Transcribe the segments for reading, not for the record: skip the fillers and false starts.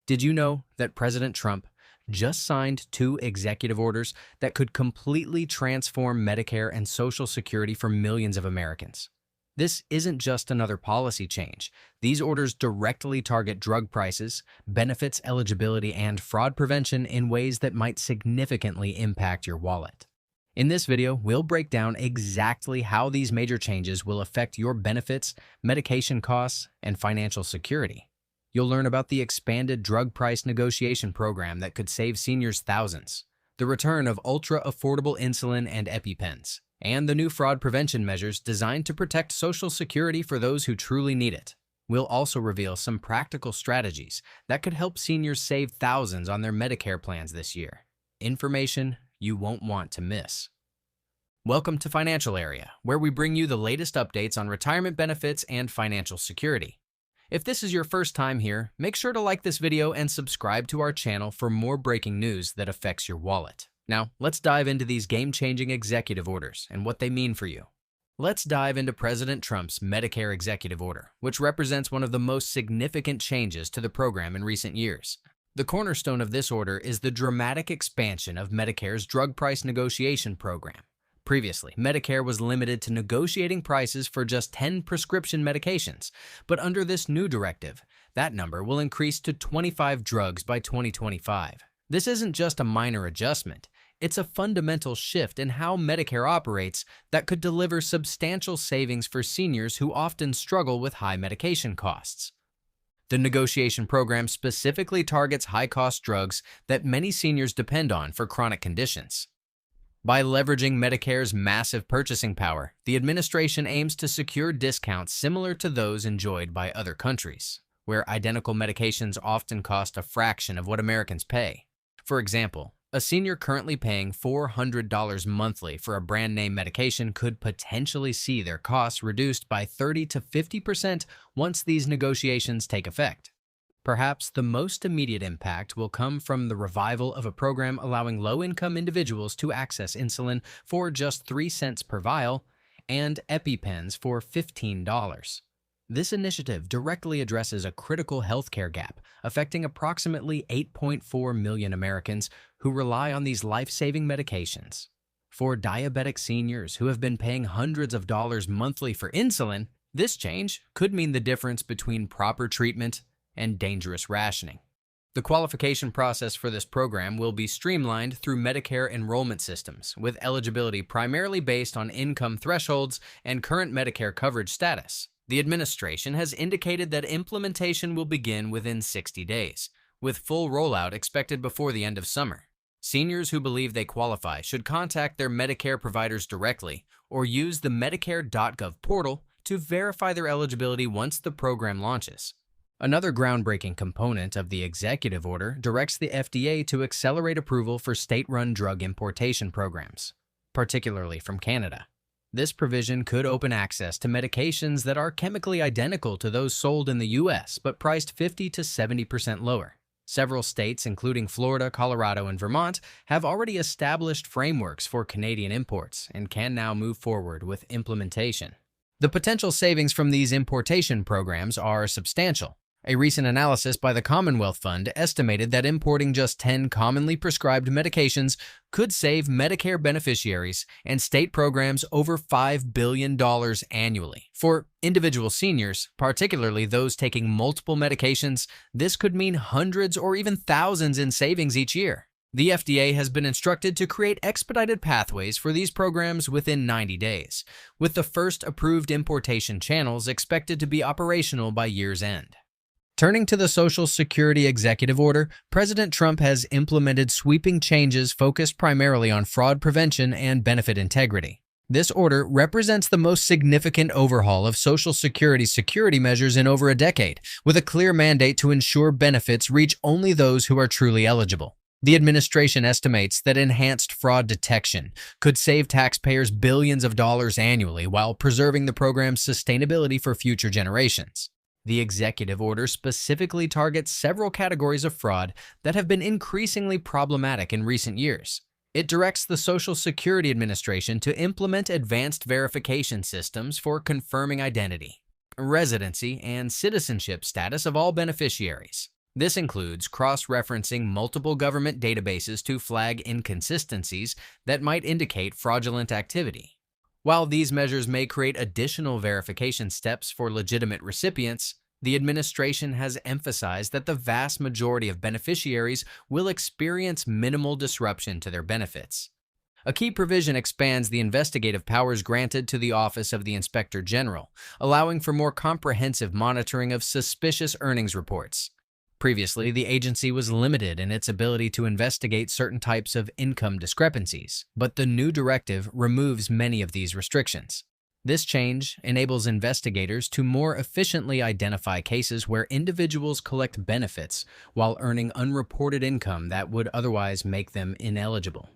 Did you know that President Trump just signed two executive orders that could completely transform Medicare and Social Security for millions of Americans? This isn't just another policy change. These orders directly target drug prices, benefits eligibility, and fraud prevention in ways that might significantly impact your wallet. In this video, we'll break down exactly how these major changes will affect your benefits, medication costs, and financial security. You'll learn about the expanded drug price negotiation program that could save seniors thousands, the return of ultra-affordable insulin and EpiPens, and the new fraud prevention measures designed to protect Social Security for those who truly need it. We'll also reveal some practical strategies that could help seniors save thousands on their Medicare plans this year. Information you won't want to miss. Welcome to Financial Area, where we bring you the latest updates on retirement benefits and financial security. If this is your first time here, make sure to like this video and subscribe to our channel for more breaking news that affects your wallet. Now, let's dive into these game-changing executive orders and what they mean for you. Let's dive into President Trump's Medicare executive order, which represents one of the most significant changes to the program in recent years. The cornerstone of this order is the dramatic expansion of Medicare's drug price negotiation program. Previously, Medicare was limited to negotiating prices for just 10 prescription medications, but under this new directive, that number will increase to 25 drugs by 2025. This isn't just a minor adjustment, it's a fundamental shift in how Medicare operates that could deliver substantial savings for seniors who often struggle with high medication costs. The negotiation program specifically targets high-cost drugs that many seniors depend on for chronic conditions. By leveraging Medicare's massive purchasing power, the administration aims to secure discounts similar to those enjoyed by other countries, where identical medications often cost a fraction of what Americans pay. For example, a senior currently paying $400 monthly for a brand-name medication could potentially see their costs reduced by 30 to 50% once these negotiations take effect. Perhaps the most immediate impact will come from the revival of a program allowing low-income individuals to access insulin for just 3 cents per vial and EpiPens for $15. This initiative directly addresses a critical healthcare gap affecting approximately 8.4 million Americans who rely on these life-saving medications. For diabetic seniors who have been paying hundreds of dollars monthly for insulin, this change could mean the difference between proper treatment and dangerous rationing. The qualification process for this program will be streamlined through Medicare enrollment systems, with eligibility primarily based on income thresholds and current Medicare coverage status. The administration has indicated that implementation will begin within 60 days, with full rollout expected before the end of summer. Seniors who believe they qualify should contact their Medicare providers directly or use the Medicare.gov portal to verify their eligibility once the program launches. Another groundbreaking component of the executive order directs the FDA to accelerate approval for state-run drug importation programs, particularly from Canada. This provision could open access to medications that are chemically identical to those sold in the U.S. but priced 50 to 70% lower. Several states, including Florida, Colorado, and Vermont, have already established frameworks for Canadian imports and can now move forward with implementation. The potential savings from these importation programs are substantial. A recent analysis by the Commonwealth Fund estimated that importing just 10 commonly prescribed medications could save Medicare beneficiaries and state programs over $5 billion annually. For individual seniors, particularly those taking multiple medications, this could mean hundreds or even thousands in savings each year. The FDA has been instructed to create expedited pathways for these programs within 90 days, with the first approved importation channels expected to be operational by year's end. Turning to the Social Security executive order, President Trump has implemented sweeping changes focused primarily on fraud prevention and benefit integrity. This order represents the most significant overhaul of Social Security's security measures in over a decade, with a clear mandate to ensure benefits reach only those who are truly eligible. The administration estimates that enhanced fraud detection could save taxpayers billions of dollars annually while preserving the program's sustainability for future generations. The executive order specifically targets several categories of fraud that have been increasingly problematic in recent years. It directs the Social Security Administration to implement advanced verification systems for confirming identity, residency, and citizenship status of all beneficiaries. This includes cross-referencing multiple government databases to flag inconsistencies that might indicate fraudulent activity. While these measures may create additional verification steps for legitimate recipients, the administration has emphasized that the vast majority of beneficiaries will experience minimal disruption to their benefits. A key provision expands the investigative powers granted to the Office of the Inspector General, allowing for more comprehensive monitoring of suspicious earnings reports. Previously, the agency was limited in its ability to investigate certain types of income discrepancies, but the new directive removes many of these restrictions. This change enables investigators to more efficiently identify cases where individuals collect benefits while earning unreported income that would otherwise make them ineligible.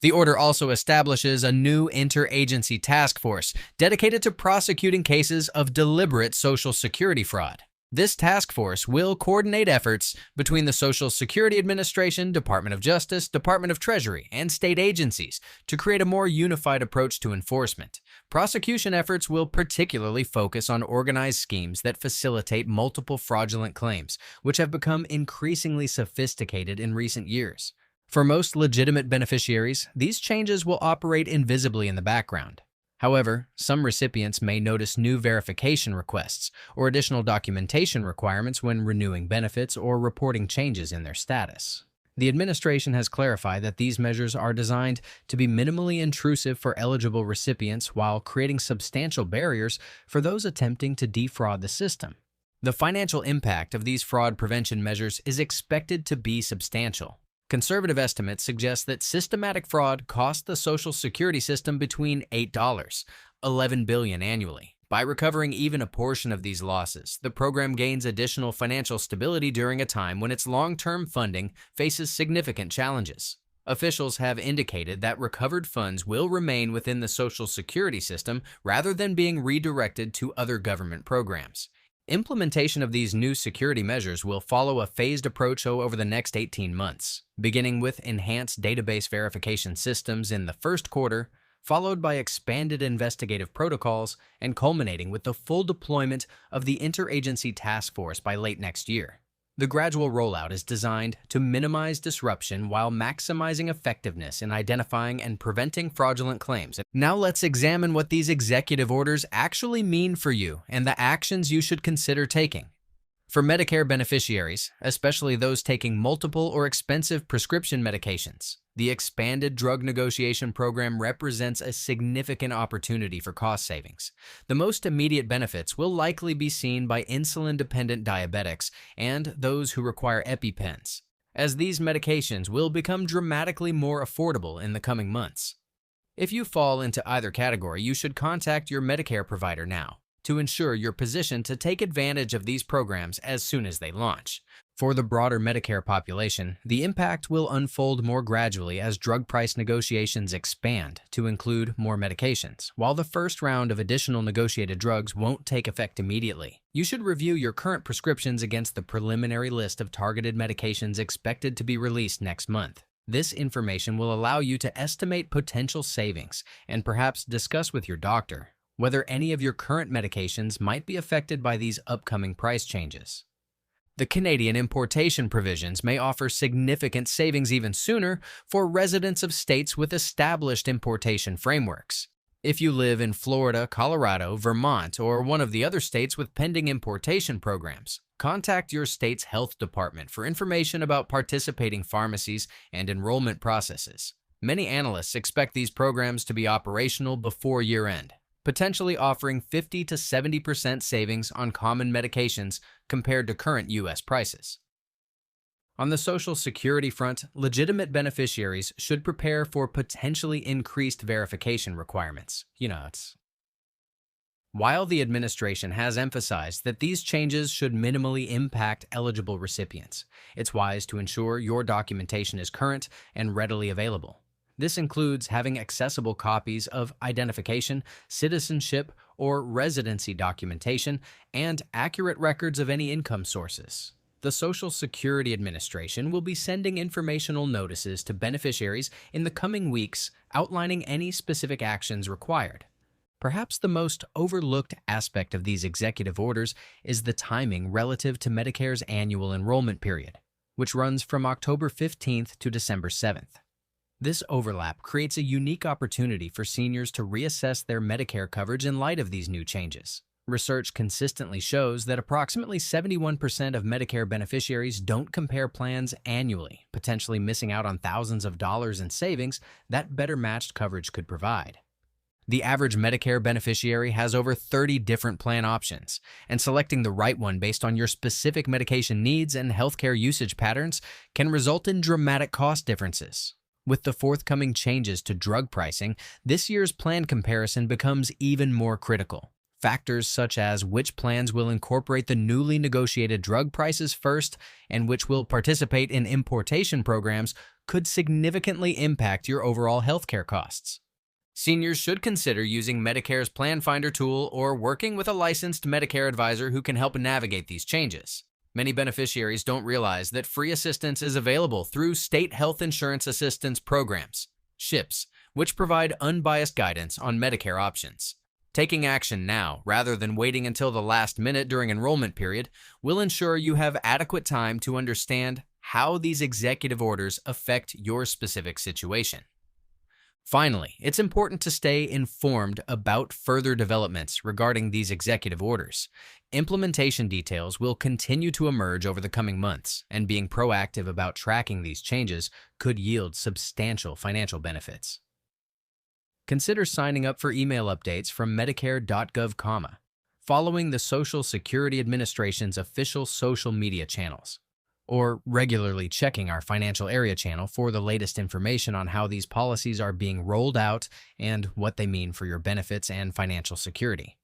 The order also establishes a new interagency task force dedicated to prosecuting cases of deliberate Social Security fraud. This task force will coordinate efforts between the Social Security Administration, Department of Justice, Department of Treasury, and state agencies to create a more unified approach to enforcement. Prosecution efforts will particularly focus on organized schemes that facilitate multiple fraudulent claims, which have become increasingly sophisticated in recent years. For most legitimate beneficiaries, these changes will operate invisibly in the background. However, some recipients may notice new verification requests or additional documentation requirements when renewing benefits or reporting changes in their status. The administration has clarified that these measures are designed to be minimally intrusive for eligible recipients while creating substantial barriers for those attempting to defraud the system. The financial impact of these fraud prevention measures is expected to be substantial. Conservative estimates suggest that systematic fraud costs the Social Security system between $11 billion annually. By recovering even a portion of these losses, the program gains additional financial stability during a time when its long-term funding faces significant challenges. Officials have indicated that recovered funds will remain within the Social Security system rather than being redirected to other government programs. Implementation of these new security measures will follow a phased approach over the next 18 months, beginning with enhanced database verification systems in the first quarter, followed by expanded investigative protocols, and culminating with the full deployment of the Interagency Task Force by late next year. The gradual rollout is designed to minimize disruption while maximizing effectiveness in identifying and preventing fraudulent claims. Now let's examine what these executive orders actually mean for you and the actions you should consider taking. For Medicare beneficiaries, especially those taking multiple or expensive prescription medications, the expanded drug negotiation program represents a significant opportunity for cost savings. The most immediate benefits will likely be seen by insulin-dependent diabetics and those who require EpiPens, as these medications will become dramatically more affordable in the coming months. If you fall into either category, you should contact your Medicare provider now to ensure you're positioned to take advantage of these programs as soon as they launch. For the broader Medicare population, the impact will unfold more gradually as drug price negotiations expand to include more medications. While the first round of additional negotiated drugs won't take effect immediately, you should review your current prescriptions against the preliminary list of targeted medications expected to be released next month. This information will allow you to estimate potential savings and perhaps discuss with your doctor whether any of your current medications might be affected by these upcoming price changes. The Canadian importation provisions may offer significant savings even sooner for residents of states with established importation frameworks. If you live in Florida, Colorado, Vermont, or one of the other states with pending importation programs, contact your state's health department for information about participating pharmacies and enrollment processes. Many analysts expect these programs to be operational before year-end, potentially offering 50 to 70% savings on common medications compared to current U.S. prices. On the Social Security front, legitimate beneficiaries should prepare for potentially increased verification requirements. While the administration has emphasized that these changes should minimally impact eligible recipients, it's wise to ensure your documentation is current and readily available. This includes having accessible copies of identification, citizenship, or residency documentation, and accurate records of any income sources. The Social Security Administration will be sending informational notices to beneficiaries in the coming weeks outlining any specific actions required. Perhaps the most overlooked aspect of these executive orders is the timing relative to Medicare's annual enrollment period, which runs from October 15th to December 7th. This overlap creates a unique opportunity for seniors to reassess their Medicare coverage in light of these new changes. Research consistently shows that approximately 71% of Medicare beneficiaries don't compare plans annually, potentially missing out on thousands of dollars in savings that better matched coverage could provide. The average Medicare beneficiary has over 30 different plan options, and selecting the right one based on your specific medication needs and healthcare usage patterns can result in dramatic cost differences. With the forthcoming changes to drug pricing, this year's plan comparison becomes even more critical. Factors such as which plans will incorporate the newly negotiated drug prices first and which will participate in importation programs could significantly impact your overall healthcare costs. Seniors should consider using Medicare's Plan Finder tool or working with a licensed Medicare advisor who can help navigate these changes. Many beneficiaries don't realize that free assistance is available through state health insurance assistance programs, SHIPs, which provide unbiased guidance on Medicare options. Taking action now, rather than waiting until the last minute during enrollment period, will ensure you have adequate time to understand how these executive orders affect your specific situation. Finally, it's important to stay informed about further developments regarding these executive orders. Implementation details will continue to emerge over the coming months, and being proactive about tracking these changes could yield substantial financial benefits. Consider signing up for email updates from Medicare.gov, following the Social Security Administration's official social media channels, or regularly checking our financial area channel for the latest information on how these policies are being rolled out and what they mean for your benefits and financial security.